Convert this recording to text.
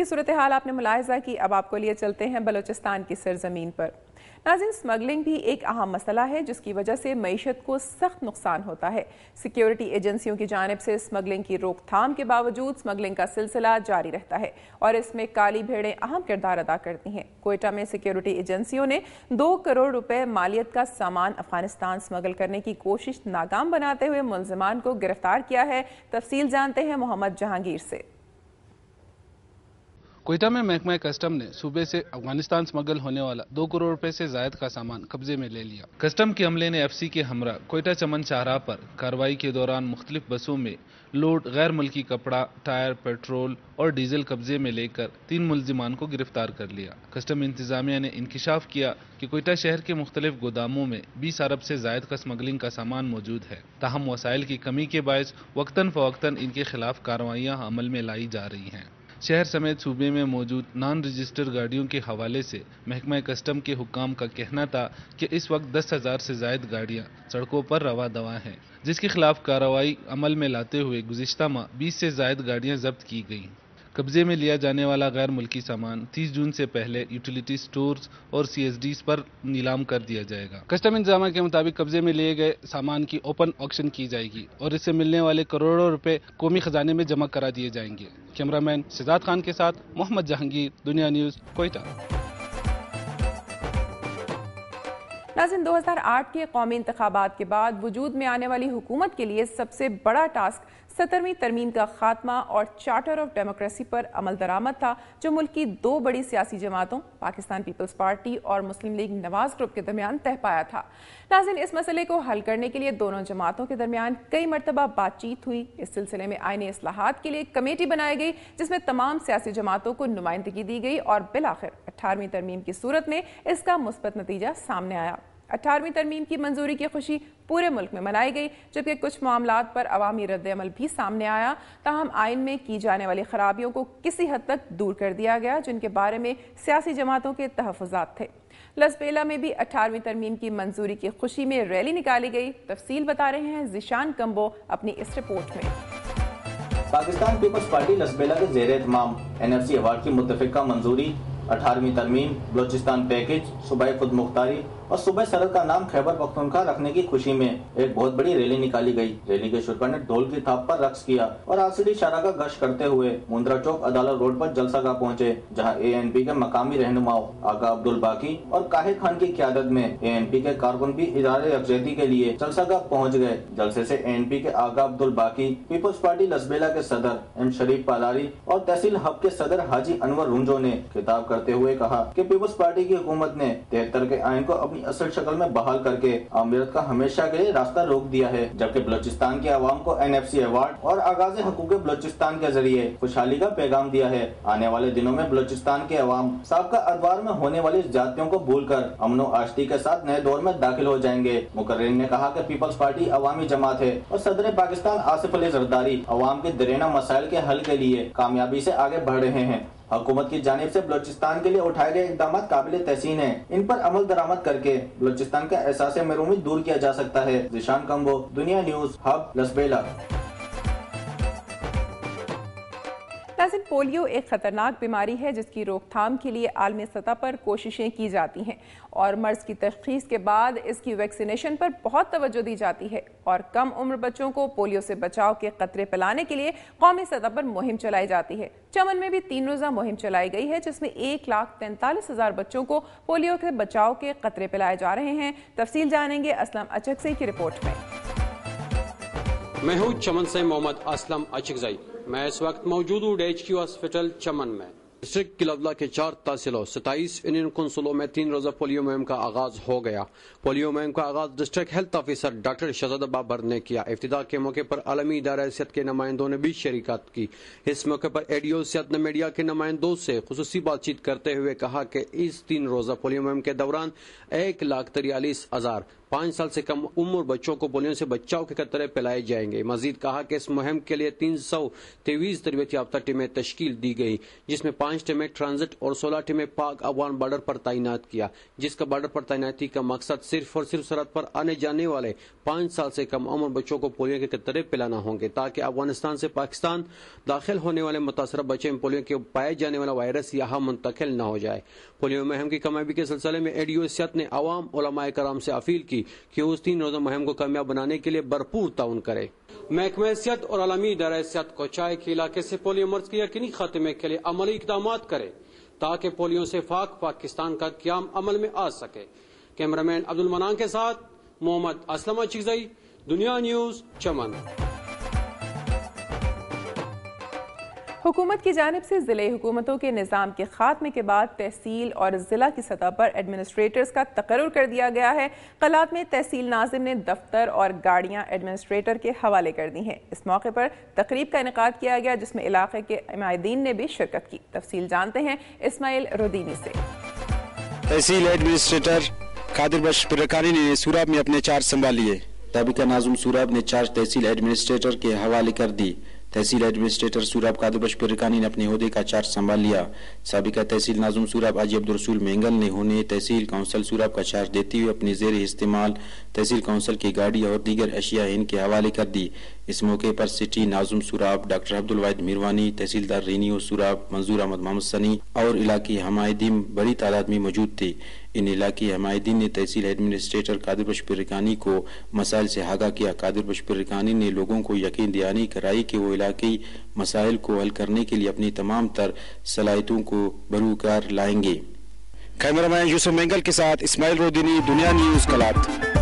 صورتحال آپ نے ملاحظہ کی، اب آپ کو لیے چلتے ہیں بلوچستان کی سرزمین پر۔ ناظرین، سمگلنگ بھی ایک اہم مسئلہ ہے جس کی وجہ سے معیشت کو سخت نقصان ہوتا ہے۔ سیکیورٹی ایجنسیوں کی جانب سے سمگلنگ کی روک تھام کے باوجود سمگلنگ کا سلسلہ جاری رہتا ہے اور اس میں کالی بھیڑیں اہم کردار ادا کرتی ہیں۔ کوئٹہ میں سیکیورٹی ایجنسیوں نے 2 کروڑ روپے مالیت کا سامان افغانستان سمگل کرنے کی کوشش ناکام بناتے ہوئے ملزمان کو گرفتار کیا ہے۔ تفصیل جانتے ہیں محمد جہانگیر سے۔ کوئٹہ میں محکمہ کسٹم نے صوبے سے افغانستان سمگل ہونے والا 2 کروڑ روپے سے زائد کا سامان قبضے میں لے لیا۔ کسٹم کے عملے نے ایف سی کے ہمراہ کوئٹہ چمن شاہراہ پر کارروائی کے دوران مختلف بسوں میں لوڈ غیر ملکی کپڑا، ٹائر، پیٹرول اور ڈیزل قبضے میں لے کر 3 ملزمان کو گرفتار کر لیا۔ کسٹم انتظامیہ نے انکشاف کیا کہ کوئٹہ شہر کے مختلف گوداموں میں 20 ارب سے زائد کا سمگلنگ کا سامان موجود ہے، تاہم وسائل کی کمی کے باعث وقتاً فوقتاً ان کے خلاف کارروائیاں عمل میں لائی جا رہی ہیں۔ شہر سمیت صوبے میں موجود نان رجسٹر گاڑیوں کے حوالے سے محکمہ کسٹم کے حکام کا کہنا تھا کہ اس وقت 10,000 سے زائد گاڑیاں سڑکوں پر رواں دواں ہیں، جس کے خلاف کارروائی عمل میں لاتے ہوئے گزشتہ ماہ 20 سے زائد گاڑیاں ضبط کی گئیں۔ قبضے میں لیا جانے والا غیر ملکی سامان 30 جون سے پہلے یوٹیلیٹی سٹورز اور سی ایس ڈیز پر نیلام کر دیا جائے گا۔ کسٹم انتظامیہ کے مطابق قبضے میں لیے گئے سامان کی اوپن آکشن کی جائے گی اور اس سے ملنے والے کروڑوں روپے قومی خزانے میں جمع کرا دیے جائیں گے۔ کیمرہ مین شہزاد خان کے ساتھ محمد جہانگیر، دنیا نیوز، کوئٹہ۔ ناظرین، 2008 کے قومی انتخابات کے بعد وجود میں آنے والی حکومت کے لیے سب سے بڑا ٹاسک 17ویں ترمیم کا خاتمہ اور چارٹر آف ڈیموکریسی پر عمل درآمد تھا، جو ملک کی 2 بڑی سیاسی جماعتوں پاکستان پیپلز پارٹی اور مسلم لیگ نواز گروپ کے درمیان طے پایا تھا۔ ناظرین، اس مسئلے کو حل کرنے کے لیے دونوں جماعتوں کے درمیان کئی مرتبہ بات چیت ہوئی۔ اس سلسلے میں آئینی اصلاحات کے لیے ایک کمیٹی بنائی گئی جس میں تمام سیاسی جماعتوں کو نمائندگی دی گئی اور بالآخر 18ویں ترمیم کی صورت میں اس کا مثبت نتیجہ سامنے آیا۔ 18ویں ترمیم کی منظوری کی خوشی پورے ملک میں منائی گئی، جبکہ کچھ معاملات پر عوامی رد عمل بھی سامنے آیا، تاہم آئین میں کی جانے والی خرابیوں کو کسی حد تک دور کر دیا گیا جن کے بارے میں سیاسی جماعتوں کے تحفظات تھے۔ لسبیلا میں بھی 18ویں ترمیم کی منظوری کی خوشی میں ریلی نکالی گئی۔ تفصیل بتا رہے ہیں ذیشان کمبو اپنی اس رپورٹ میں۔ پاکستان پیپلز پارٹی لسبیلا کے زیر اہتمام NFC ایوارڈ کی متفقہ منظوری، 18ویں ترمیم، بلوچستان پیکج، صوبہ خود مختاری اور صوبہ سرحد کا نام خیبر پختونخوا رکھنے کی خوشی میں ایک بہت بڑی ریلی نکالی گئی۔ ریلی کے شرکا نے ڈھول کی تھاپ پر رقص کیا اور آسری شارہ کا گشت کرتے ہوئے مندرا چوک عدالت روڈ پر جلسہ گاہ پہنچے، جہاں ANP کے مقامی رہنماؤں آغا عبدالباقی اور قاہر خان کی قیادت میں ANP کے کارکن بھی اظہار یکجہتی کے لیے جلسہ گاہ پہنچ گئے۔ جلسے سے ANP کے آغا عبدالباقی، پیپلز پارٹی لسبیلا کے صدر M شریف پالاری اور تحصیل ہب کے صدر حاجی انور رنجو نے خطاب کرتے ہوئے کہا کہ پیپلز پارٹی کی حکومت نے 73 کے آئین کو اپنی اصل شکل میں بحال کر کے آمرت کا ہمیشہ کے لیے راستہ روک دیا ہے، جبکہ بلوچستان کے عوام کو NFC ایوارڈ اور آغاز حقوق بلوچستان کے ذریعے خوشحالی کا پیغام دیا ہے۔ آنے والے دنوں میں بلوچستان کے عوام سابقہ ادوار میں ہونے والی زیادتیوں کو بھول کر امن و آشتی کے ساتھ نئے دور میں داخل ہو جائیں گے۔ مقررین نے کہا کہ پیپلز پارٹی عوامی جماعت ہے اور صدر پاکستان آصف علی زرداری عوام کے درینہ مسائل کے حل کے لیے کامیابی سے آگے بڑھ رہے ہیں۔ حکومت کی جانب سے بلوچستان کے لیے اٹھائے گئے اقدامات قابل تحسین ہیں، ان پر عمل درآمد کر کے بلوچستان کا احساس محرومی دور کیا جا سکتا ہے۔ ذیشان کمبو، دنیا نیوز، ہب، لسبیلا۔ ناظرین، پولیو ایک خطرناک بیماری ہے جس کی روک تھام کے لیے عالمی سطح پر کوششیں کی جاتی ہیں اور مرض کی تشخیص کے بعد اس کی ویکسینیشن پر بہت توجہ دی جاتی ہے اور کم عمر بچوں کو پولیو سے بچاؤ کے قطرے پلانے کے لیے قومی سطح پر مہم چلائی جاتی ہے۔ چمن میں بھی 3 روزہ مہم چلائی گئی ہے جس میں 1,43,000 بچوں کو پولیو کے بچاؤ کے قطرے پلائے جا رہے ہیں۔ تفصیل جانیں گے اسلم اچکزئی کی رپورٹ میں۔ میں ہوں چمن سے محمد اسلم اچکزئی۔ میں اس وقت موجود ہوں DHQ ہاسپٹل چمن میں۔ ڈسٹرکٹ کلابلا کے 4 تحصیلوں 27 انڈین کنسلوں میں 3 روزہ پولیو مہم کا آغاز ہو گیا۔ پولیو مہم کا آغاز ڈسٹرکٹ ہیلتھ آفیسر ڈاکٹر شہزادہ بابر نے کیا۔ افتتاح کے موقع پر عالمی ادارہ صحت کے نمائندوں نے بھی شرکت کی۔ اس موقع پر ایڈیو صحت نے میڈیا کے نمائندوں سے خصوصی بات چیت کرتے ہوئے کہا کہ اس 3 روزہ پولیو مہم کے دوران 1,43,000 5 سال سے کم عمر بچوں کو پولیو سے بچاؤ کے قطرے پلائے جائیں گے۔ مزید کہا کہ اس مہم کے لیے 323 تربیت یافتہ ٹیمیں تشکیل دی گئی، جس میں 5 ٹیمیں ٹرانزٹ اور 16 ٹیمیں پاک افغان بارڈر پر تعینات کیا، جس کا بارڈر پر تعیناتی کا مقصد صرف اور صرف سرحد پر آنے جانے والے 5 سال سے کم عمر بچوں کو پولیو کے قطرے پلانا ہوں گے، تاکہ افغانستان سے پاکستان داخل ہونے والے متاثرہ بچے میں پولیو کے پائے جانے والا وائرس یہاں منتقل نہ ہو جائے۔ پولیو مہم کی کامیابی کے سلسلے میں ADO صحت نے عوام علماء کرام سے اپیل کی کہ اس 3 روزہ مہم کو کامیاب بنانے کے لیے بھرپور تعاون کرے۔ محکمہ صحت اور عالمی ادارہ صحت کو چاہے کہ علاقے سے پولیو مرض کے یقینی خاتمے کے لیے عملی اقدامات کرے تاکہ پولیو سے پاکستان کا قیام عمل میں آ سکے۔ کیمرامین عبد المنان کے ساتھ محمد اسلم اچکزئی، دنیا نیوز، چمن۔ حکومت کی جانب سے ضلع حکومتوں کے نظام کے خاتمے کے بعد تحصیل اور ضلع کی سطح پر ایڈمنسٹریٹرز کا تقرر کر دیا گیا ہے۔ قلات میں تحصیل ناظم نے دفتر اور گاڑیاں ایڈمنسٹریٹر کے حوالے کر دی ہیں۔ اس موقع پر تقریب کا انعقاد کیا گیا جس میں علاقے کے عمائدین نے بھی شرکت کی۔ تفصیل جانتے ہیں اسماعیل رودینی سے۔ تحصیل ایڈمنسٹریٹر قادر بخش پرکانی نے سوراب میں اپنے چارج سنبھال لیے۔ سابقہ ناظم سوراب نے چارج تحصیل ایڈمنسٹریٹر کے حوالے کر دی۔ تحصیل ایڈمنسٹریٹر سوراب قادر بخش پرکانی نے اپنے عہدے کا چارج سنبھال لیا۔ سابقہ تحصیل ناظم سوراب حاجی عبدالرسول مینگل نے انہیں تحصیل کونسل سوراب کا چارج دیتے ہوئے اپنی زیر استعمال تحصیل کونسل کی گاڑی اور دیگر اشیاء ان کے حوالے کر دی۔ اس موقع پر سٹی ناظم سوراب ڈاکٹر عبدالواحد میروانی، تحصیلدار رینیو سوراب منظور احمد محمد سنی اور علاقائی حمایدین بڑی تعداد میں موجود تھے۔ ان علاقائی حمایدین نے تحصیل ایڈمنسٹریٹر قادر بخش پرکانی کو مسائل سے آگاہ کیا۔ قادر بخش پرکانی نے لوگوں کو یقین دہانی کرائی کہ وہ علاقائی مسائل کو حل کرنے کے لیے اپنی تمام تر صلاحیتوں کو بروکار لائیں گے۔ کیمرہ مین یوسف مینگل کے ساتھ اسماعیل رودینی، دنیا نیوز، کلات۔